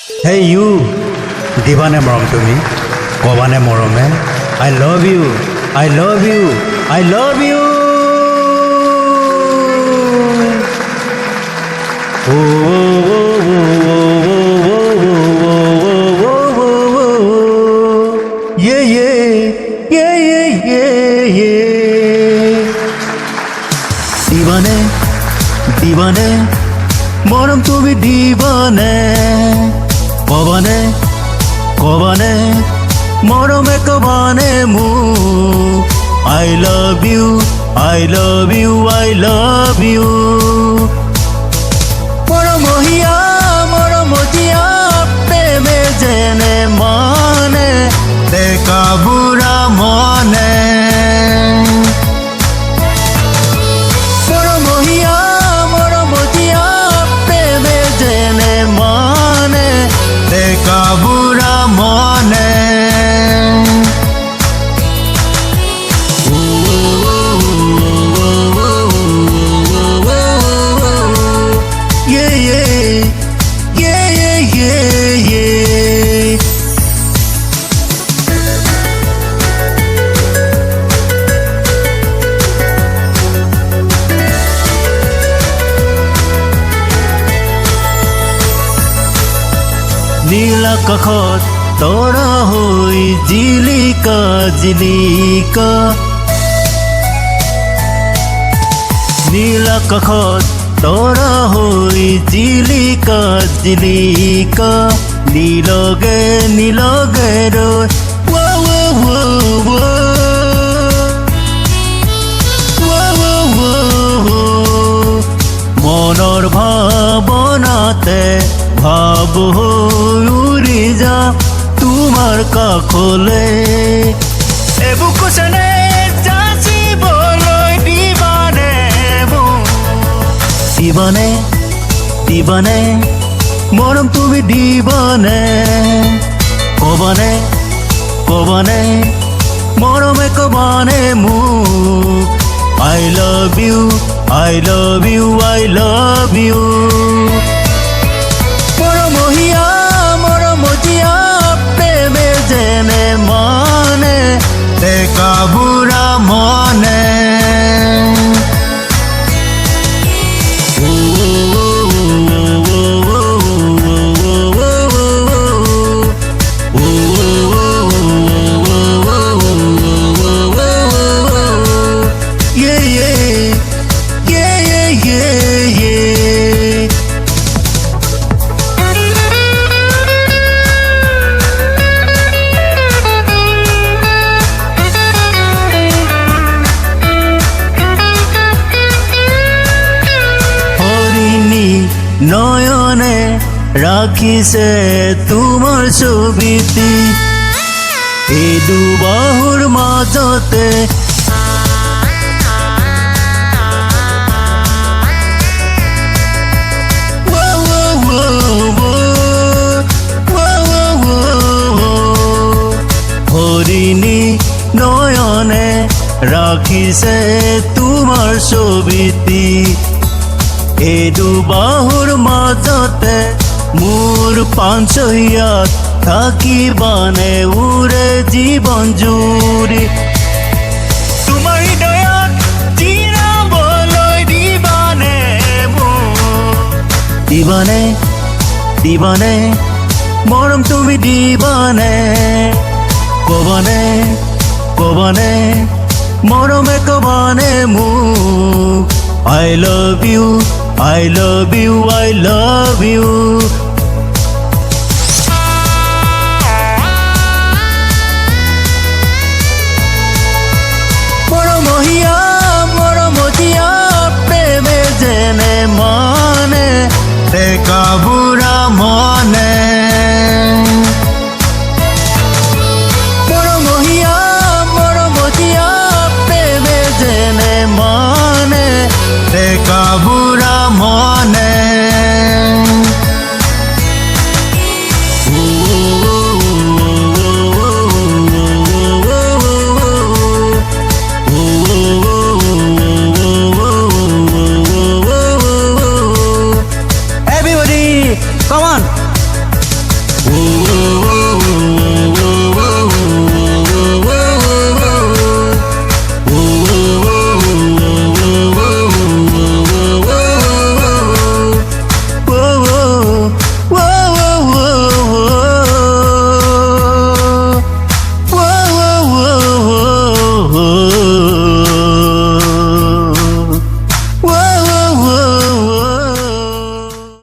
Hey you, দিবানে মৰম তুমি কবানে মৰমে I love you, I love you, I love you. Oh, oh, oh, oh, oh, oh, yeah, yeah, yeah, yeah, yeah, yeah. দিবানে দিবানে মৰম তুমি দিবানে কবানে কবানে মৰমে কবানে মু I love you, I love you, I love you. মৰমহিয়া মৰমতীয়া প্ৰেমে যেনে মানে ডেকা বুঢ়া মনে মৰমহিয়া মৰমতীয়া প্ৰেমে যেনে মানে ডেকা বুঢ়া মনে নীল আকাশত তৰা হৈ জিলিকা জিলিকা নীল আকাশত তৰা হৈ জিলিকা জিলিকা নীলগে নীলগে ৰৈ মনৰ ভাৱনাতে ভাব হৈ উৰি যা তোমাৰ কাষলে এবুকুচনে যাচিবলৈ দিবানে দিবানে দিবানে মৰম তুমি দিবানে কবানে কবানে মৰমে কবানে মোক I love you, I love you, I love you. মৰমহিয়া মৰমতীয়া প্ৰেমে যেনে মানে ডেকা বুঢ়া মনে নয়নে ৰাখিছে তোমাৰ ছবিটি এই দুবাহুৰ মাজতে হৰিণী নয়নে ৰাখিছে তোমাৰ ছবিটি এই দুবাহুৰ মাজতে মোৰ পাঞ্চহিয়াত থাকিবানে উৰে জীৱন জুৰি তোমাৰ হৃদয়ত জিৰাবলৈ দিবানে দিবানে দিবানে মৰম তুমি দিবানে কবানে কবানে মৰমে কবানে মোক I love you, I love you, I love you.